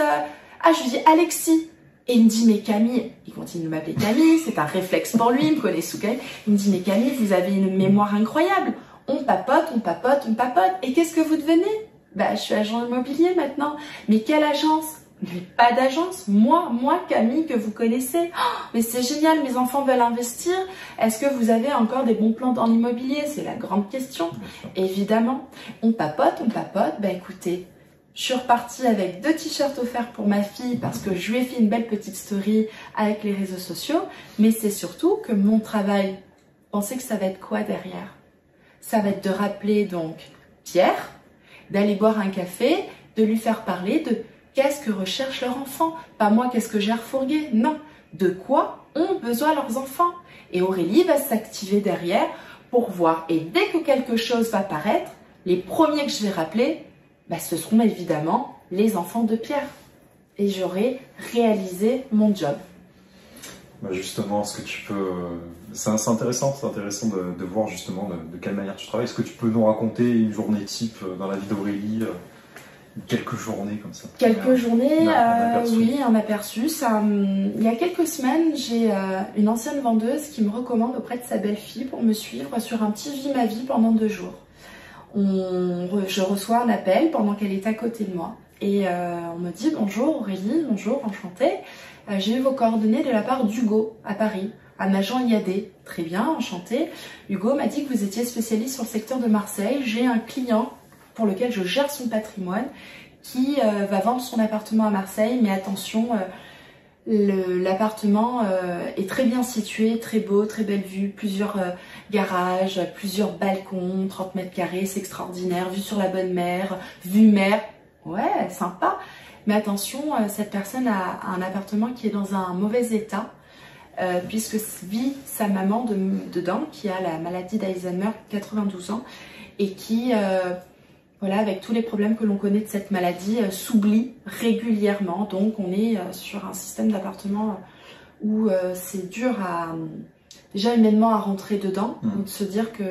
je lui dis Alexis. Et il me dit, mais Camille, il continue de m'appeler Camille, c'est un réflexe pour lui, il me connaît sous Camille. Il me dit, mais Camille, vous avez une mémoire incroyable. On papote. Et qu'est-ce que vous devenez? Je suis agent immobilier maintenant. Mais quelle agence? Mais pas d'agence. Moi, Camille, que vous connaissez. Mais c'est génial, mes enfants veulent investir. Est-ce que vous avez encore des bons plans dans l'immobilier? C'est la grande question. Évidemment, on papote. Écoutez, je suis repartie avec 2 t-shirts offerts pour ma fille parce que je lui ai fait une belle petite story avec les réseaux sociaux. Mais c'est surtout que mon travail, pensez que ça va être quoi derrière? Ça va être de rappeler donc Pierre, d'aller boire un café, de lui faire parler de qu'est-ce que recherche leur enfant. Pas moi, qu'est-ce que j'ai refourgué. Non, de quoi ont besoin leurs enfants. Et Aurélie va s'activer derrière pour voir. Et dès que quelque chose va paraître, les premiers que je vais rappeler, ce seront évidemment les enfants de Pierre. Et j'aurai réalisé mon job. Justement, est-ce que tu peux... C'est intéressant de voir justement de quelle manière tu travailles. Est-ce que tu peux nous raconter une journée type dans la vie d'Aurélie, quelques journées comme ça? Quelques journées, oui, un aperçu. Il y a quelques semaines, j'ai une ancienne vendeuse qui me recommande auprès de sa belle-fille pour me suivre sur un petit Vie ma vie pendant 2 jours. Je reçois un appel pendant qu'elle est à côté de moi et on me dit bonjour Aurélie, bonjour, enchantée. J'ai eu vos coordonnées de la part d'Hugo à Paris, un agent IAD. Très bien, enchanté. Hugo m'a dit que vous étiez spécialiste sur le secteur de Marseille. J'ai un client pour lequel je gère son patrimoine qui va vendre son appartement à Marseille, mais attention, l'appartement est très bien situé, très beau, très belle vue, plusieurs garages, plusieurs balcons, 30 mètres carrés, c'est extraordinaire, vue sur la bonne mer, vue mer, ouais, sympa. Mais attention, cette personne a un appartement qui est dans un mauvais état, puisque vit sa maman dedans, qui a la maladie d'Alzheimer, 92 ans, et qui... voilà, avec tous les problèmes que l'on connaît de cette maladie, s'oublie régulièrement. Donc, on est sur un système d'appartement où c'est dur déjà humainement à rentrer dedans, ou de se dire que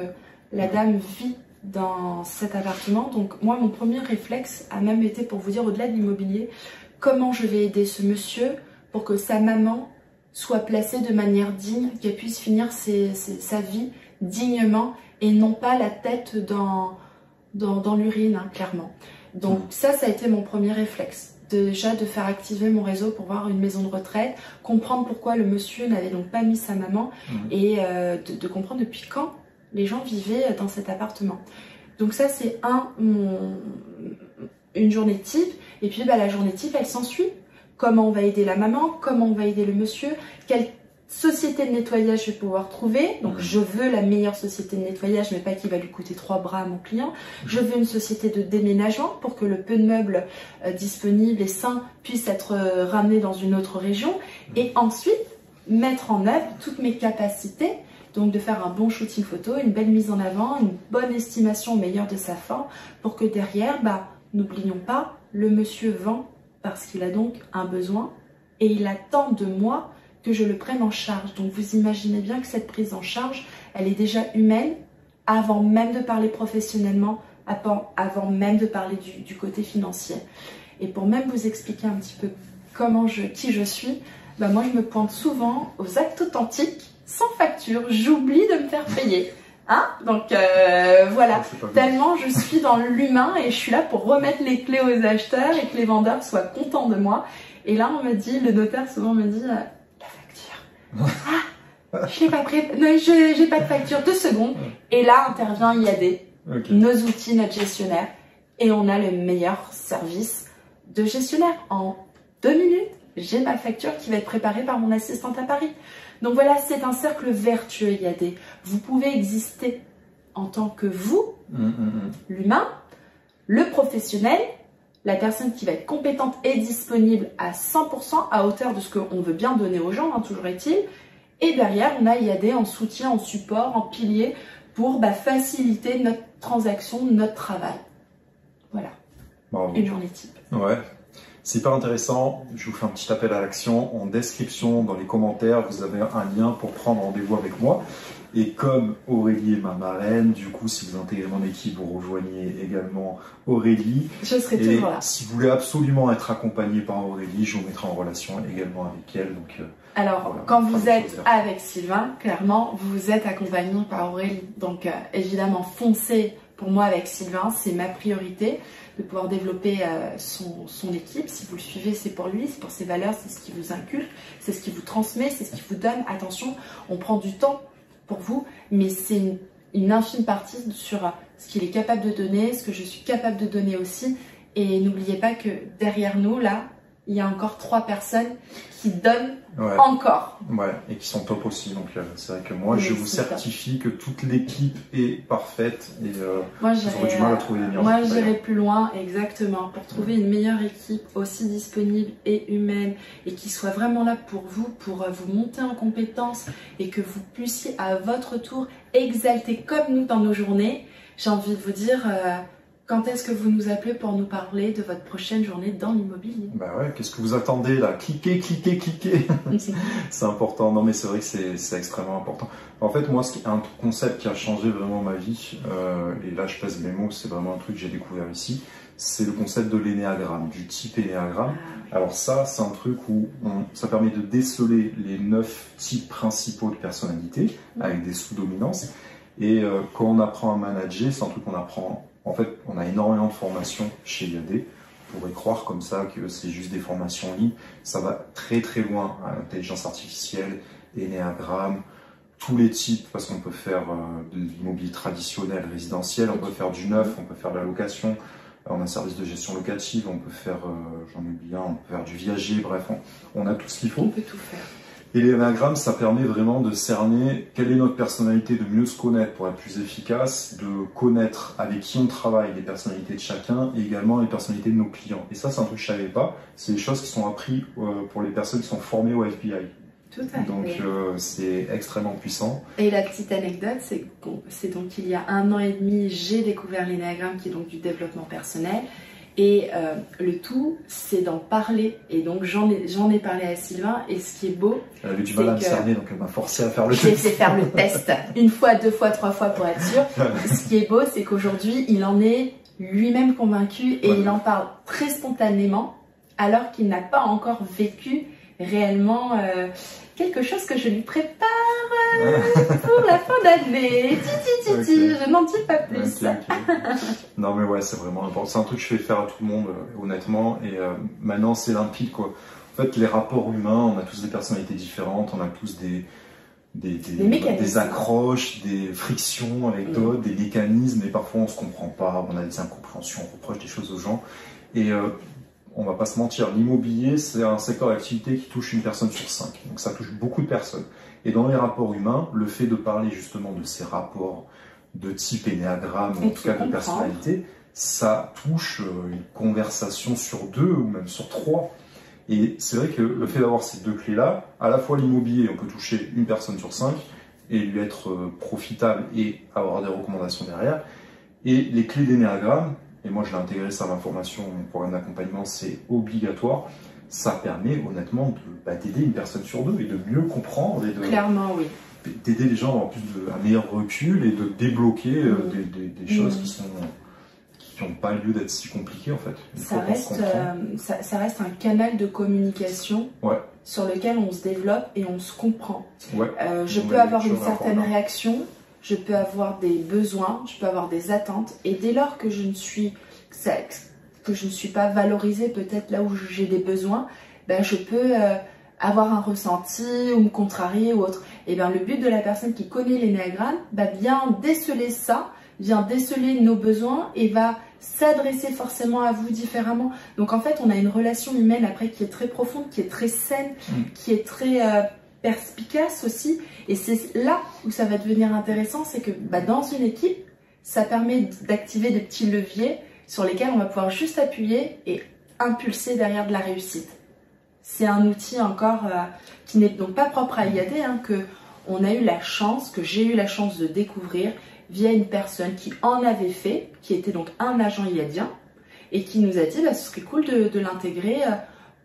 la dame vit dans cet appartement. Donc, moi, mon premier réflexe a même été, pour vous dire, au-delà de l'immobilier, comment je vais aider ce monsieur pour que sa maman soit placée de manière digne, qu'elle puisse finir sa vie dignement et non pas la tête dans l'urine, hein, clairement. Donc ça a été mon premier réflexe. Déjà de faire activer mon réseau pour voir une maison de retraite, comprendre pourquoi le monsieur n'avait donc pas mis sa maman et de comprendre depuis quand les gens vivaient dans cet appartement. Donc ça c'est une journée type. Et puis la journée type elle s'ensuit. Comment on va aider la maman, comment on va aider le monsieur, quel société de nettoyage je vais pouvoir trouver. Donc je veux la meilleure société de nettoyage, mais pas qui va lui coûter 3 bras à mon client. Je veux une société de déménagement pour que le peu de meubles disponibles et sains puissent être ramenés dans une autre région. Et ensuite, mettre en œuvre toutes mes capacités. Donc de faire un bon shooting photo, une belle mise en avant, une bonne estimation meilleure de sa forme pour que derrière, n'oublions pas, le monsieur vend parce qu'il a donc un besoin et il attend de moi que je le prenne en charge. Donc vous imaginez bien que cette prise en charge, elle est déjà humaine avant même de parler professionnellement, avant même de parler du côté financier. Et pour même vous expliquer un petit peu qui je suis, moi je me pointe souvent aux actes authentiques, sans facture, j'oublie de me faire payer. Hein? Donc voilà, tellement je suis dans l'humain et je suis là pour remettre les clés aux acheteurs et que les vendeurs soient contents de moi. Et là on me dit, le notaire souvent me dit, la facture. Ah, je l'ai pas pris, non, j'ai pas de facture, 2 secondes. Et là intervient IAD, nos outils, notre gestionnaire. Et on a le meilleur service de gestionnaire. En 2 minutes, j'ai ma facture qui va être préparée par mon assistante à Paris. Donc voilà, c'est un cercle vertueux IAD. Vous pouvez exister en tant que vous, l'humain, le professionnel, la personne qui va être compétente et disponible à 100% à hauteur de ce qu'on veut bien donner aux gens, toujours est-il. Et derrière, on a IAD en soutien, en support, en pilier pour faciliter notre transaction, notre travail. Voilà. Bravo. Une journée type. Ouais. C'est hyper intéressant, je vous fais un petit appel à l'action. En description, dans les commentaires, vous avez un lien pour prendre rendez-vous avec moi. Et comme Aurélie est ma marraine, du coup, si vous intégrez mon équipe, vous rejoignez également Aurélie. Je serai toujours là. Si vous voulez absolument être accompagné par Aurélie, je vous mettrai en relation également avec elle. Donc, alors, voilà, quand vous êtes avec Sylvain, clairement, vous êtes accompagné par Aurélie. Donc, évidemment, foncez pour moi avec Sylvain, c'est ma priorité de pouvoir développer son équipe. Si vous le suivez, c'est pour lui, c'est pour ses valeurs, c'est ce qui vous inculque, c'est ce qui vous transmet, c'est ce qui vous donne. Attention, on prend du temps pour vous, mais c'est une infime partie sur ce qu'il est capable de donner, ce que je suis capable de donner aussi. Et n'oubliez pas que derrière nous, là, il y a encore 3 personnes qui donnent encore. Ouais, et qui sont top aussi. Donc c'est vrai que moi, je vous certifie que toute l'équipe est parfaite et moi, vous aurez du mal à trouver des meilleurs. Moi, j'irai plus loin, exactement, pour trouver une meilleure équipe aussi disponible et humaine et qui soit vraiment là pour vous monter en compétences et que vous puissiez à votre tour exalter comme nous dans nos journées. J'ai envie de vous dire... quand est-ce que vous nous appelez pour nous parler de votre prochaine journée dans l'immobilier? Bah ouais, qu'est-ce que vous attendez là? Cliquez, cliquez, cliquez. C'est important. Non mais c'est vrai que c'est extrêmement important. En fait, moi, un concept qui a changé vraiment ma vie, et là je pèse mes mots, c'est vraiment un truc que j'ai découvert ici, c'est le concept de l'énéagramme, du type énéagramme. Alors ça, c'est un truc où ça permet de déceler les 9 types principaux de personnalité avec des sous-dominances. Et quand on apprend à manager, c'est un truc qu'on apprend... En fait, on a énormément de formations chez IAD. On pourrait croire comme ça que c'est juste des formations en ligne. Ça va très très loin. Intelligence artificielle, énéagramme, tous les types, parce qu'on peut faire de l'immobilier traditionnel, résidentiel, on peut faire du neuf, on peut faire de la location, on a un service de gestion locative, on peut faire, j'en oublie un, on peut faire du viager, bref, on a tout ce qu'il faut. On peut tout faire. Et l'énéagramme, ça permet vraiment de cerner quelle est notre personnalité, de mieux se connaître pour être plus efficace, de connaître avec qui on travaille, les personnalités de chacun et également les personnalités de nos clients. Et ça, c'est un truc que je ne savais pas. C'est des choses qui sont apprises pour les personnes qui sont formées au FBI. Tout à fait. Donc, c'est extrêmement puissant. Et la petite anecdote, c'est donc il y a 1 an et demi, j'ai découvert l'énéagramme qui est donc du développement personnel. Et le tout, c'est d'en parler. Et donc, j'en ai parlé à Sylvain. Et ce qui est beau... Elle avait du mal à me cerner, donc elle m'a forcé à faire le test. J'ai fait faire le test 1 fois, 2 fois, 3 fois pour être sûr. Ce qui est beau, c'est qu'aujourd'hui, il en est lui-même convaincu et il en parle très spontanément, alors qu'il n'a pas encore vécu réellement quelque chose que je lui prépare pour la fin d'année. Je n'en dis pas plus. Non mais ouais, c'est vraiment important. C'est un truc que je fais faire à tout le monde, honnêtement. Et maintenant, c'est limpide, quoi. En fait, les rapports humains, on a tous des personnalités différentes, on a tous des accroches, des frictions avec d'autres, des mécanismes, et parfois on se comprend pas, on a des incompréhensions, on reproche des choses aux gens. Et on va pas se mentir, l'immobilier, c'est un secteur d'activité qui touche une personne sur 5. Donc ça touche beaucoup de personnes. Et dans les rapports humains, le fait de parler justement de ces rapports de type énéagramme, en tout cas de personnalité, ça touche une conversation sur 2 ou même sur 3. Et c'est vrai que le fait d'avoir ces 2 clés-là, à la fois l'immobilier, on peut toucher une personne sur 5 et lui être profitable et avoir des recommandations derrière. Et les clés d'énéagramme, et moi je l'ai intégré ça à ma formation, mon programme d'accompagnement, c'est obligatoire. Ça permet honnêtement d'aider une personne sur 2 et de mieux comprendre et de clairement, oui. D'aider les gens à avoir plus un meilleur recul et de débloquer des choses qui n'ont pas lieu d'être si compliquées en fait. Ça reste un canal de communication sur lequel on se développe et on se comprend. Je peux avoir une certaine réaction, je peux avoir des besoins, je peux avoir des attentes, et dès lors que je ne suis pas valorisée peut-être là où j'ai des besoins, ben je peux avoir un ressenti ou me contrarier ou autre. Et bien le but de la personne qui connaît l'énéagramme vient déceler ça, vient déceler nos besoins et va s'adresser forcément à vous différemment. Donc en fait on a une relation humaine après qui est très profonde, qui est très saine, qui est très perspicace aussi. Et c'est là où ça va devenir intéressant, c'est que dans une équipe, ça permet d'activer des petits leviers sur lesquels on va pouvoir juste appuyer et impulser derrière de la réussite. C'est un outil encore qui n'est donc pas propre à IAD, que j'ai eu la chance de découvrir via une personne qui en avait fait, qui était donc un agent IADien, et qui nous a dit ce serait cool de l'intégrer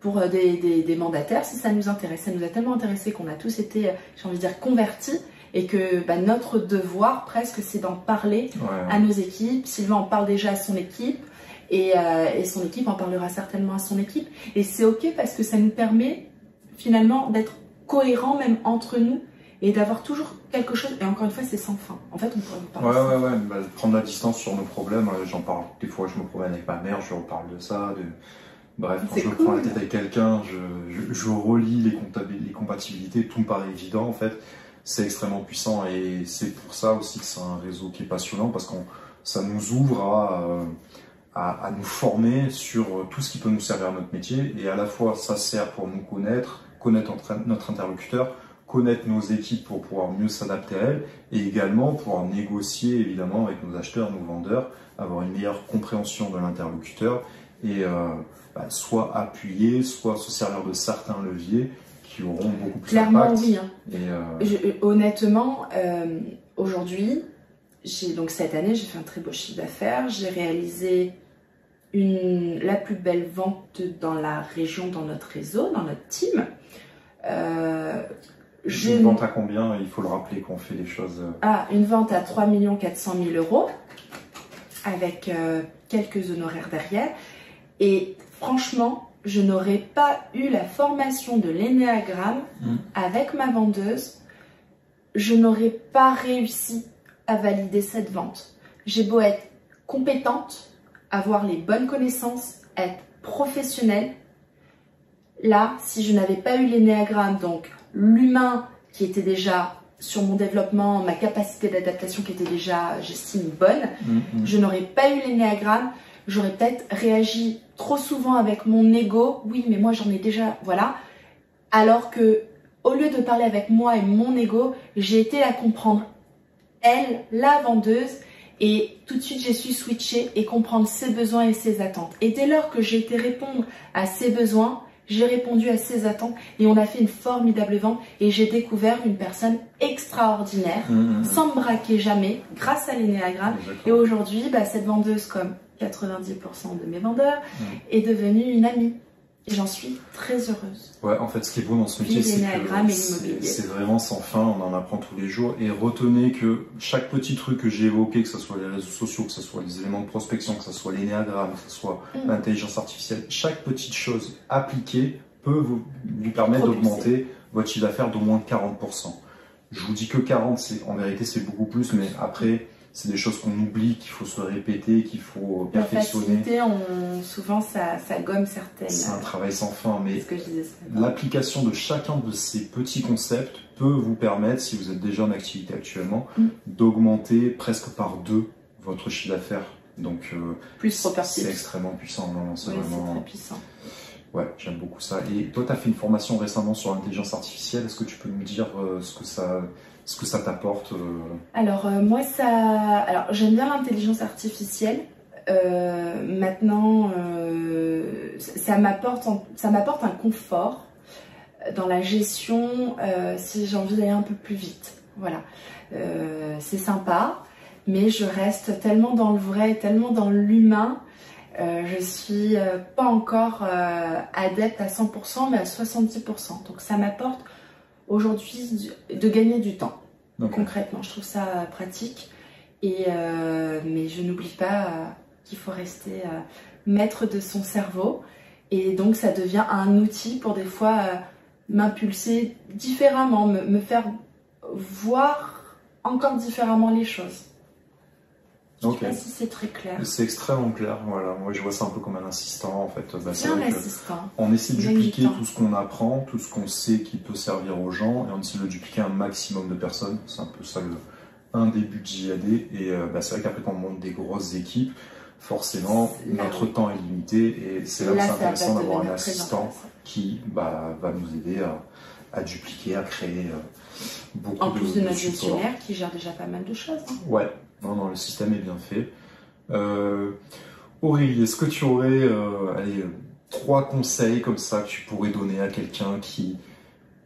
pour des mandataires si ça nous intéresse. Ça nous a tellement intéressé qu'on a tous été, j'ai envie de dire, convertis, et que notre devoir presque c'est d'en parler à nos équipes. Sylvain en parle déjà à son équipe, et son équipe en parlera certainement à son équipe. Et c'est ok parce que ça nous permet finalement d'être cohérents même entre nous et d'avoir toujours quelque chose. Et encore une fois, c'est sans fin. En fait, on pourrait en parler. Prendre la distance sur nos problèmes. J'en parle des fois, je me promène avec ma mère, je reparle de ça. Bref, quand je prends la tête avec quelqu'un, je relis les compatibilités, tout me paraît évident en fait. C'est extrêmement puissant et c'est pour ça aussi que c'est un réseau qui est passionnant parce que ça nous ouvre à nous former sur tout ce qui peut nous servir à notre métier, et à la fois ça sert pour nous connaître notre interlocuteur, connaître nos équipes pour pouvoir mieux s'adapter à elles, et également pouvoir négocier évidemment avec nos acheteurs, nos vendeurs, avoir une meilleure compréhension de l'interlocuteur et soit appuyer, soit se servir de certains leviers qui auront beaucoup plus d'impact. Clairement oui. Honnêtement, aujourd'hui, donc cette année, j'ai fait un très beau chiffre d'affaires. J'ai réalisé la plus belle vente dans la région, dans notre réseau, dans notre team. Une vente à combien? Il faut le rappeler qu'on fait les choses... Une vente à 3 400 000 € avec quelques honoraires derrière. Et franchement, je n'aurais pas eu la formation de l'énéagramme avec ma vendeuse. Je n'aurais pas réussi à valider cette vente. J'ai beau être compétente, avoir les bonnes connaissances, être professionnelle. Là, si je n'avais pas eu l'énéagramme, donc l'humain qui était déjà sur mon développement, ma capacité d'adaptation qui était déjà, j'estime, bonne, je n'aurais pas eu l'énéagramme, j'aurais peut-être réagi trop souvent avec mon ego. Oui, mais moi j'en ai déjà, voilà. Alors que, au lieu de parler avec moi et mon ego, j'ai été la comprendre, elle, la vendeuse, et tout de suite j'ai su switcher et comprendre ses besoins et ses attentes. Et dès lors que j'ai été répondre à ses besoins, j'ai répondu à ses attentes et on a fait une formidable vente et j'ai découvert une personne extraordinaire, sans me braquer jamais, grâce à l'énéagramme. Et aujourd'hui, cette vendeuse, comme 90% de mes vendeurs, est devenue une amie. Et j'en suis très heureuse. Ouais, en fait, ce qui est beau dans ce métier, c'est que c'est vraiment sans fin, on en apprend tous les jours. Et retenez que chaque petit truc que j'ai évoqué, que ce soit les réseaux sociaux, que ce soit les éléments de prospection, que ce soit l'énéagramme, que ce soit l'intelligence artificielle, chaque petite chose appliquée peut vous permettre d'augmenter votre chiffre d'affaires d'au moins 40%. Je vous dis que 40, en vérité, c'est beaucoup plus, mais après... C'est des choses qu'on oublie, qu'il faut se répéter, qu'il faut perfectionner. La facilité, souvent, ça gomme certaines... C'est un travail sans fin, mais l'application de chacun de ces petits concepts peut vous permettre, si vous êtes déjà en activité actuellement, d'augmenter presque par 2 votre chiffre d'affaires Donc, plus proportif. C'est extrêmement puissant. Non, c'est vraiment... c'est très puissant. Ouais, j'aime beaucoup ça. Et toi, tu as fait une formation récemment sur l'intelligence artificielle. Est-ce que tu peux nous dire ce que ça t'apporte Alors, moi, alors, j'aime bien l'intelligence artificielle. Maintenant, ça m'apporte un confort dans la gestion si j'ai envie d'aller un peu plus vite. Voilà, c'est sympa, mais je reste tellement dans le vrai, tellement dans l'humain. Je suis pas encore adepte à 100%, mais à 70%. Donc ça m'apporte aujourd'hui de gagner du temps. Okay. Concrètement, je trouve ça pratique. Mais je n'oublie pas qu'il faut rester maître de son cerveau. Et donc ça devient un outil pour des fois m'impulser différemment, me faire voir encore différemment les choses. Je ne sais pas si c'est très clair. C'est extrêmement clair, voilà. Moi je vois ça un peu comme un assistant en fait. C'est un assistant. On essaie de dupliquer tout ce qu'on apprend, tout ce qu'on sait qui peut servir aux gens, et on essaie de le dupliquer à un maximum de personnes. C'est un peu ça un début de JAD. Et c'est vrai qu'après quand on monte des grosses équipes, forcément notre temps est limité, et c'est là où c'est intéressant d'avoir un assistant qui va nous aider à dupliquer, à créer beaucoup en plus de notre gestionnaire qui gère déjà pas mal de choses. Hein. Ouais. Non, le système est bien fait. Aurélie, est-ce que tu aurais 3 conseils comme ça que tu pourrais donner à quelqu'un qui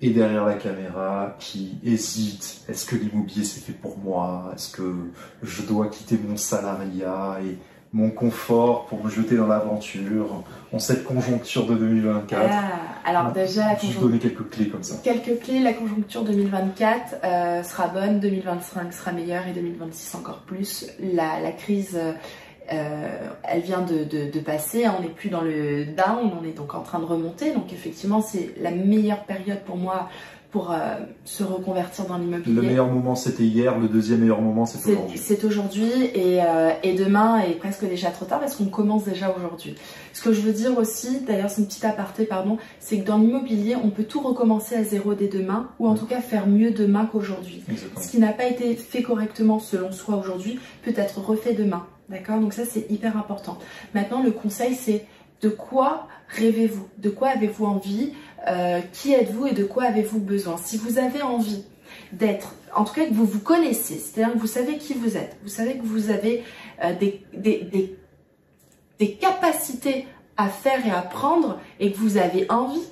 est derrière la caméra, qui hésite? Est-ce que l'immobilier c'est fait pour moi? Est-ce que je dois quitter mon salariat et mon confort pour me jeter dans l'aventure en cette conjoncture de 2024? Alors déjà, juste donner quelques clés comme ça. Quelques clés, la conjoncture 2024 sera bonne, 2025 sera meilleure et 2026 encore plus. La crise, elle vient de passer, on n'est plus dans le down, on est donc en train de remonter. Donc effectivement, c'est la meilleure période pour moi pour se reconvertir dans l'immobilier. Le meilleur moment c'était hier, le deuxième meilleur moment c'est aujourd'hui. C'est aujourd'hui et demain est presque déjà trop tard parce qu'on commence déjà aujourd'hui. Ce que je veux dire aussi, d'ailleurs c'est une petite aparté pardon, c'est que dans l'immobilier on peut tout recommencer à zéro dès demain ou en tout cas faire mieux demain qu'aujourd'hui. Ce qui n'a pas été fait correctement selon soi aujourd'hui peut être refait demain. D'accord? Donc ça c'est hyper important. Maintenant le conseil c'est de quoi rêvez-vous? De quoi avez-vous envie? Qui êtes-vous et de quoi avez-vous besoin? Si vous avez envie d'être, en tout cas que vous vous connaissez, c'est-à-dire que vous savez qui vous êtes, vous savez que vous avez des capacités à faire et à prendre et que vous avez envie,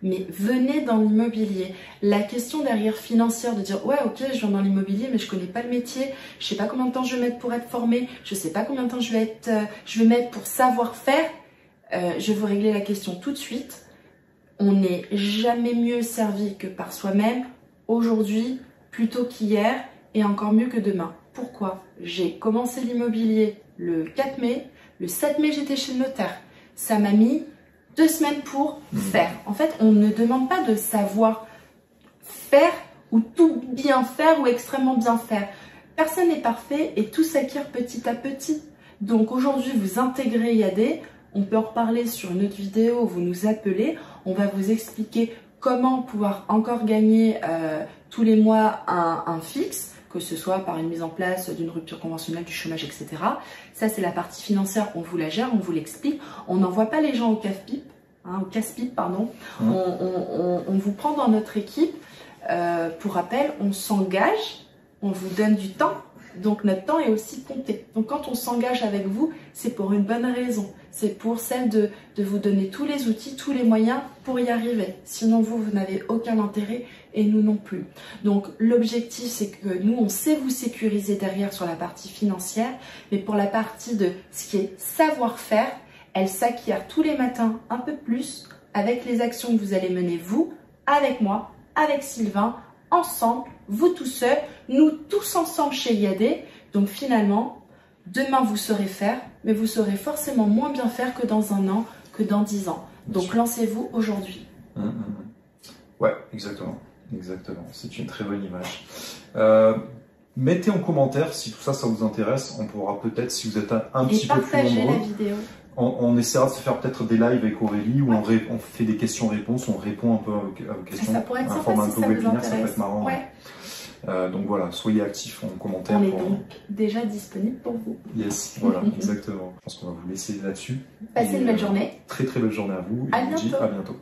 mais venez dans l'immobilier. La question derrière financière de dire ouais ok je viens dans l'immobilier mais je connais pas le métier, je sais pas combien de temps je vais mettre pour être formée, je sais pas combien de temps je vais mettre pour savoir faire, je vais vous régler la question tout de suite. On n'est jamais mieux servi que par soi-même, aujourd'hui, plutôt qu'hier, et encore mieux que demain. Pourquoi? J'ai commencé l'immobilier le 4 mai, le 7 mai j'étais chez le notaire. Ça m'a mis 2 semaines pour faire. En fait, on ne demande pas de savoir faire ou tout bien faire ou extrêmement bien faire. Personne n'est parfait et tout s'acquiert petit à petit. Donc aujourd'hui, vous intégrez IAD. On peut en reparler sur une autre vidéo, vous nous appelez, on va vous expliquer comment pouvoir encore gagner tous les mois un fixe, que ce soit par une mise en place d'une rupture conventionnelle, du chômage, etc. Ça c'est la partie financière, on vous la gère, on vous l'explique. On n'envoie pas les gens au casse-pipe, pardon. On vous prend dans notre équipe, pour rappel, on s'engage, on vous donne du temps. Donc notre temps est aussi compté. Donc quand on s'engage avec vous, c'est pour une bonne raison. C'est pour celle de vous donner tous les outils, tous les moyens pour y arriver. Sinon vous n'avez aucun intérêt et nous non plus. Donc l'objectif c'est que nous on sait vous sécuriser derrière sur la partie financière, mais pour la partie de ce qui est savoir-faire, elle s'acquiert tous les matins un peu plus avec les actions que vous allez mener vous, avec moi, avec Sylvain, ensemble, vous tout seul, nous tous ensemble chez IAD. Donc finalement, demain vous saurez faire, mais vous saurez forcément moins bien faire que dans 1 an, que dans 10 ans. Donc lancez-vous aujourd'hui. Ouais, exactement. C'est une très bonne image. Mettez en commentaire si tout ça, ça vous intéresse. On pourra peut-être, si vous êtes un petit peu plus nombreux, la vidéo. On essaiera de se faire peut-être des lives avec Aurélie où on fait des questions-réponses, on répond un peu à vos questions. Ça pourrait être un sympa format si un peu ça vous webinaire, intéresse. ça peut être marrant. Ouais. Donc voilà, soyez actifs en commentaire. On est donc déjà disponible pour vous. Yes, voilà, exactement. Je pense qu'on va vous laisser là-dessus. Passez une belle journée. Très très belle journée à vous. Et À je vous dis bientôt. à bientôt.